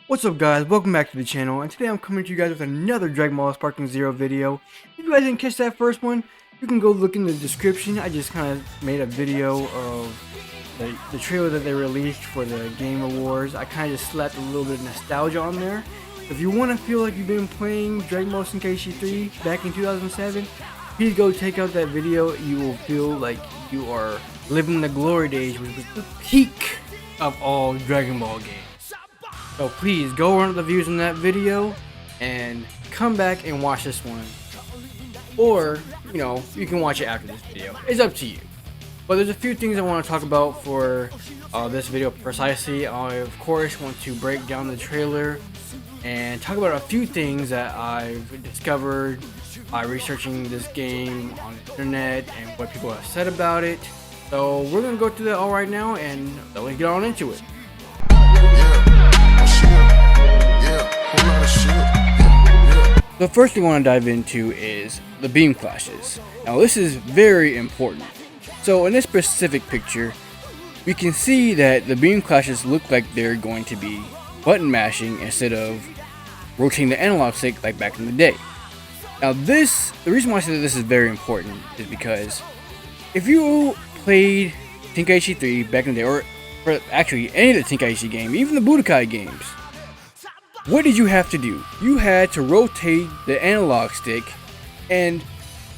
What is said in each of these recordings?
What's up guys, welcome back to the channel, and today I'm coming to you guys with another Dragon Ball Sparking Zero video. If you guys didn't catch that first one, you can go look in the description. I just kind of made a video of the trailer that they released for the Game Awards. I kind of just slapped a little bit of nostalgia on there. If you want to feel like you've been playing Dragon Ball Tenkaichi 3 back in 2007, please go check out that video. You will feel like you are living the glory days, which was the peak of all Dragon Ball games. So please go run up the views in that video and come back and watch this one. Or, you know, you can watch it after this video. It's up to you. But there's a few things I want to talk about for this video precisely. I, of course, want to break down the trailer and talk about a few things that I've discovered by researching this game on the internet and what people have said about it. So we're going to go through that all right now, and let's get on into it. The first thing I want to dive into is the beam clashes. Now this is very important. So in this specific picture, we can see that the beam clashes look like they're going to be button mashing instead of rotating the analog stick like back in the day. Now the reason why I say that this is very important is because if you played Tenkaichi 3 back in the day, or actually any of the Tenkaichi games, even the Budokai games, what did you have to do? You had to rotate the analog stick, and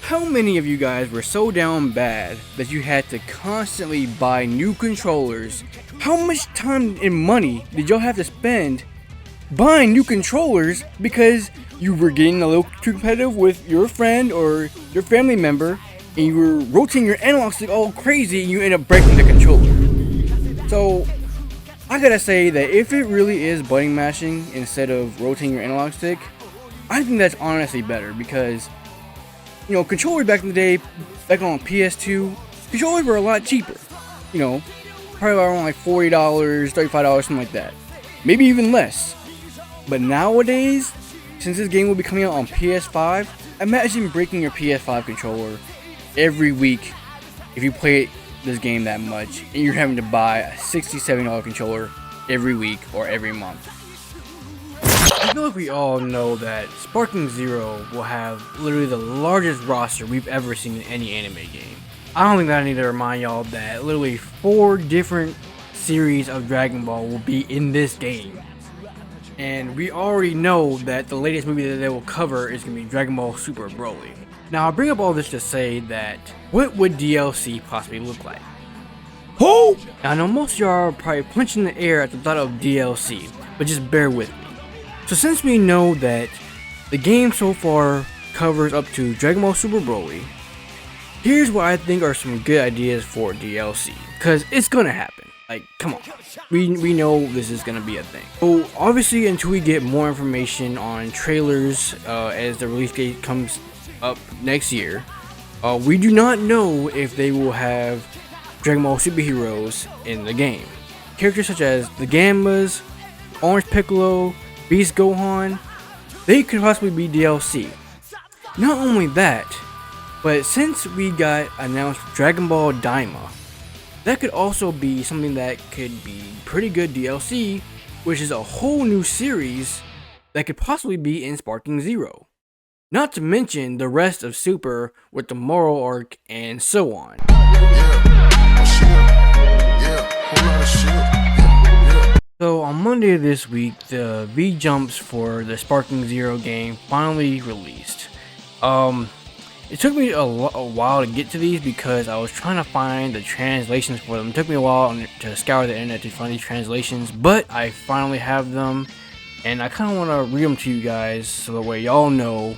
how many of you guys were so down bad that you had to constantly buy new controllers? How much time and money did y'all have to spend buying new controllers because you were getting a little too competitive with your friend or your family member, and you were rotating your analog stick all crazy and you end up breaking the controller? So I gotta say that if it really is button mashing instead of rotating your analog stick, I think that's honestly better, because, you know, controllers back in the day, back on PS2, controllers were a lot cheaper. You know, probably around like $40, $35, something like that. Maybe even less. But nowadays, since this game will be coming out on PS5, imagine breaking your PS5 controller every week if you play this game that much, and you're having to buy a $60, $70 controller every week or every month. I feel like we all know that Sparking Zero will have literally the largest roster we've ever seen in any anime game. I don't think that I need to remind y'all that literally 4 different series of Dragon Ball will be in this game. And we already know that the latest movie that they will cover is going to be Dragon Ball Super Broly. Now, I bring up all this to say that, what would DLC possibly look like? Now, I know most of y'all are probably punching the air at the thought of DLC, but just bear with me. So since we know that the game so far covers up to Dragon Ball Super Broly, here's what I think are some good ideas for DLC, because it's gonna happen. Like, come on, we know this is gonna be a thing. So obviously, until we get more information on trailers as the release date comes up next year, we do not know if they will have Dragon Ball superheroes in the game. Characters such as the Gambas, Orange Piccolo, Beast Gohan, they could possibly be DLC. Not only that, but since we got announced Dragon Ball Daima, that could also be something that could be pretty good DLC, which is a whole new series that could possibly be in Sparking Zero. Not to mention the rest of Super with the moral arc and so on. So on Monday of this week, the VJumps for the Sparking Zero game finally released. It took me a while to get to these because I was trying to find the translations for them. It took me a while to scour the internet to find these translations, but I finally have them, and I kind of want to read them to you guys so that way y'all know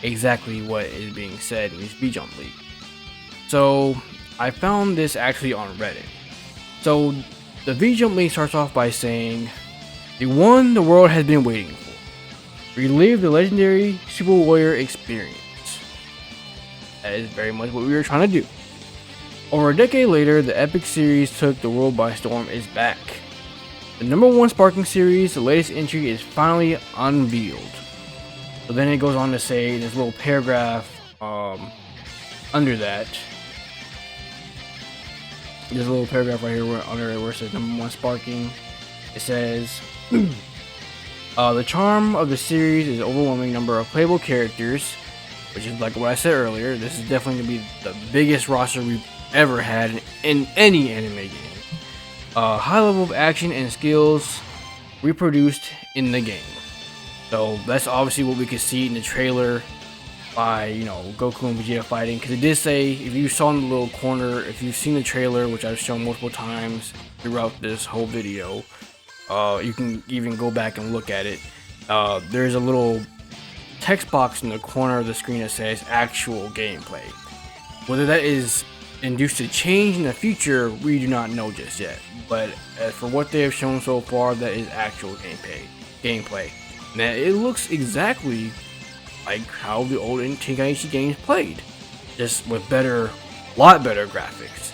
exactly what is being said in these VJump leaks. So I found this actually on Reddit. So the VJump link starts off by saying, "The one the world has been waiting for. Relive the legendary Super Warrior experience." That is very much what we were trying to do. Over a decade later, the epic series took the world by storm is back. The #1 Sparking series, the latest entry, is finally unveiled. So then it goes on to say, this little paragraph under that, there's a little paragraph right here under it where it says #1 Sparking. It says, The charm of the series is overwhelming number of playable characters, which is like what I said earlier. This is definitely going to be the biggest roster we've ever had in any anime game. High level of action and skills reproduced in the game. So that's obviously what we could see in the trailer by, Goku and Vegeta fighting. Because it did say, if you saw in the little corner, if you've seen the trailer, which I've shown multiple times throughout this whole video, you can even go back and look at it. There's a little text box in the corner of the screen that says actual gameplay. Whether that is induced to change in the future, we do not know just yet. But as for what they have shown so far, that is actual gameplay. Now it looks exactly like how the old Tenkaichi games played, just with a lot better graphics.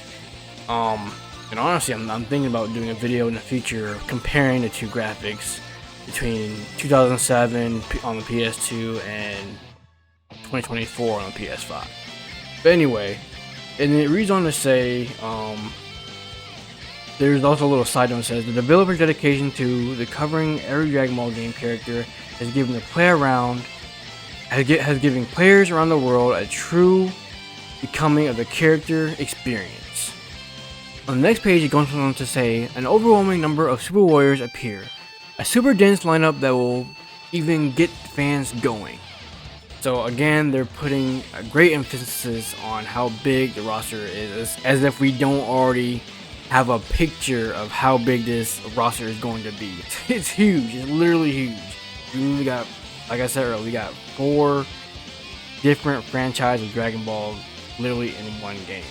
And honestly, I'm thinking about doing a video in the future comparing the two graphics between 2007 on the PS2 and 2024 on the PS5. But anyway, and it reads on to say, there's also a little side note that says the developer's dedication to the covering every Dragon Ball game character has given given players around the world a true becoming of the character experience. On the next page, it goes on to say an overwhelming number of Super Warriors appear, a super dense lineup that will even get fans going. So again, they're putting a great emphasis on how big the roster is, as if we don't already have a picture of how big this roster is going to be. It's huge. It's literally huge. We got, like I said earlier, we got 4 different franchises of Dragon Ball literally in one game.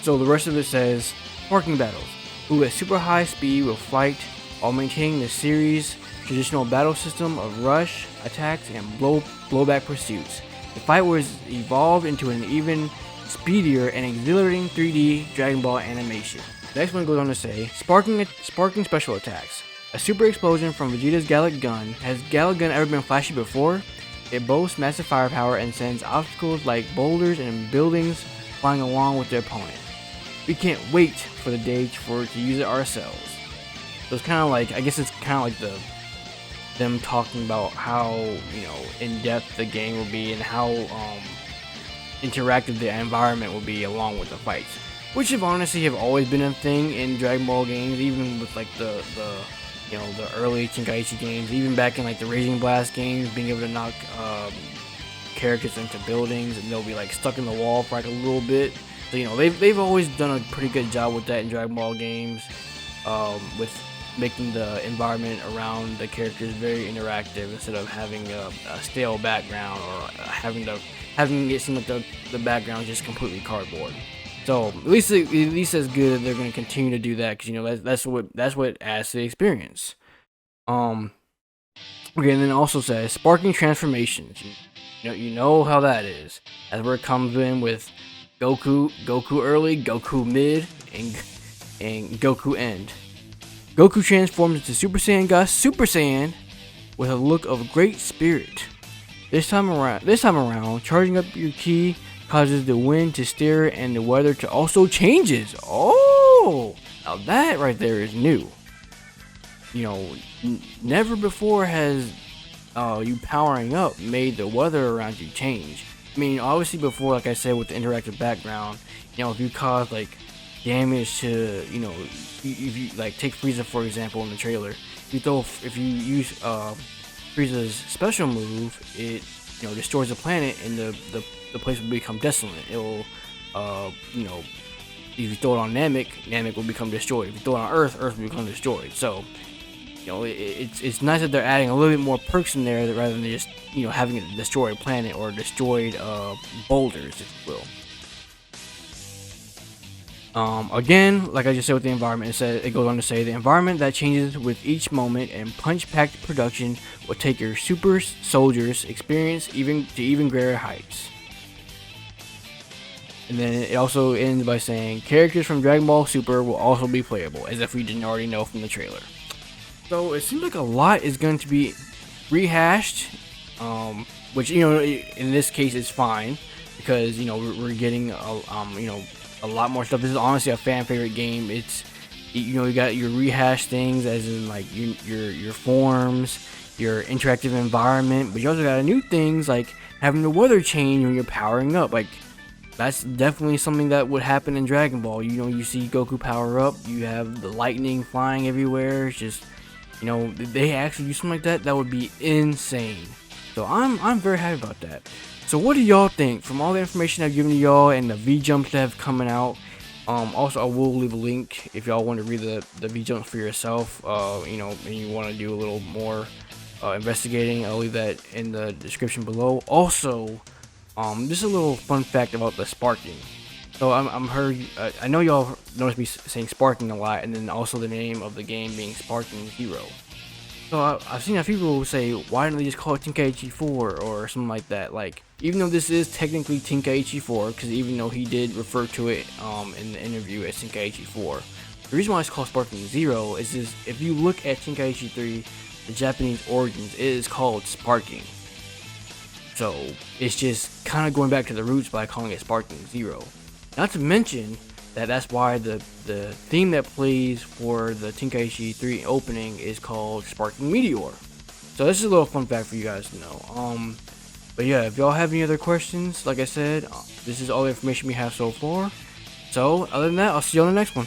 So the rest of it says, sparking battles. Move at super high speed with flight while maintaining the series' traditional battle system of rush, attacks, and blowback pursuits. The fight was evolved into an even speedier and exhilarating 3D Dragon Ball animation. The next one goes on to say, sparking special attacks. A super explosion from Vegeta's Gallic Gun. Has Gallic Gun ever been flashy before? It boasts massive firepower and sends obstacles like boulders and buildings flying along with the opponent. We can't wait for the day to use it ourselves. So it's kind of like, I guess it's kind of like them talking about how, in depth the game will be and how interactive the environment will be along with the fights, which have honestly always been a thing in Dragon Ball games, even with like the early Tenkaichi games, even back in like the Raging Blast games, being able to knock characters into buildings and they'll be like stuck in the wall for like a little bit. So they've always done a pretty good job with that in Dragon Ball games, with making the environment around the characters very interactive instead of having a stale background or having it seem like the background is just completely cardboard. So at least that's good that they're going to continue to do that, because that's what adds to the experience. Okay, and then it also says sparking transformations. You know how that is. That's where it comes in with Goku early, Goku mid, and Goku end. Goku transforms into Super Saiyan God Super Saiyan with a look of great spirit. This time around, charging up your ki causes the wind to stir and the weather to also changes. Oh, now that right there is new. Never before has you powering up made the weather around you change. I mean, obviously before, like I said, with the interactive background, if you cause like damage to, if you like take Frieza for example in the trailer, if you use Frieza's special move, it destroys the planet and the place will become desolate. It'll if you throw it on Namek will become destroyed. If you throw it on Earth will become destroyed. So it's nice that they're adding a little bit more perks in there rather than just having a destroyed planet or destroyed boulders, if you will. Again, like I just said with the environment, it goes on to say the environment that changes with each moment and punch-packed production will take your super soldiers' experience to even greater heights. And then it also ends by saying characters from Dragon Ball Super will also be playable, as if we didn't already know from the trailer. So it seems like a lot is going to be rehashed, which in this case is fine, because we're getting a lot more stuff. This is honestly a fan favorite game. It's you got your rehash things, as in like your forms your interactive environment, but you also got new things like having the weather change when you're powering up. Like, that's definitely something that would happen in Dragon Ball. You know, you see Goku power up, you have the lightning flying everywhere. It's just, you know, they actually do something like that. That would be insane. So I'm very happy about that. So what do y'all think from all the information I've given y'all and the VJumps that have coming out? Also, I will leave a link if y'all want to read the VJumps for yourself. You know, and you want to do a little more investigating. I'll leave that in the description below. Also, just a little fun fact about the sparking. So I know y'all noticed me saying sparking a lot, and then also the name of the game being Sparking Zero. So I've seen a few people say, why don't they just call it Tenkaichi 4 or something like that? Like, even though this is technically Tenkaichi 4, because even though he did refer to it in the interview as Tenkaichi 4, the reason why it's called Sparking Zero is if you look at Tenkaichi 3, the Japanese origins, it is called Sparking. So it's just kind of going back to the roots by calling it Sparking Zero. Not to mention that's why the theme that plays for the Tenkaichi 3 opening is called Sparking Meteor. So this is a little fun fact for you guys to know. But yeah, if y'all have any other questions, like I said, this is all the information we have so far. So other than that, I'll see you on the next one.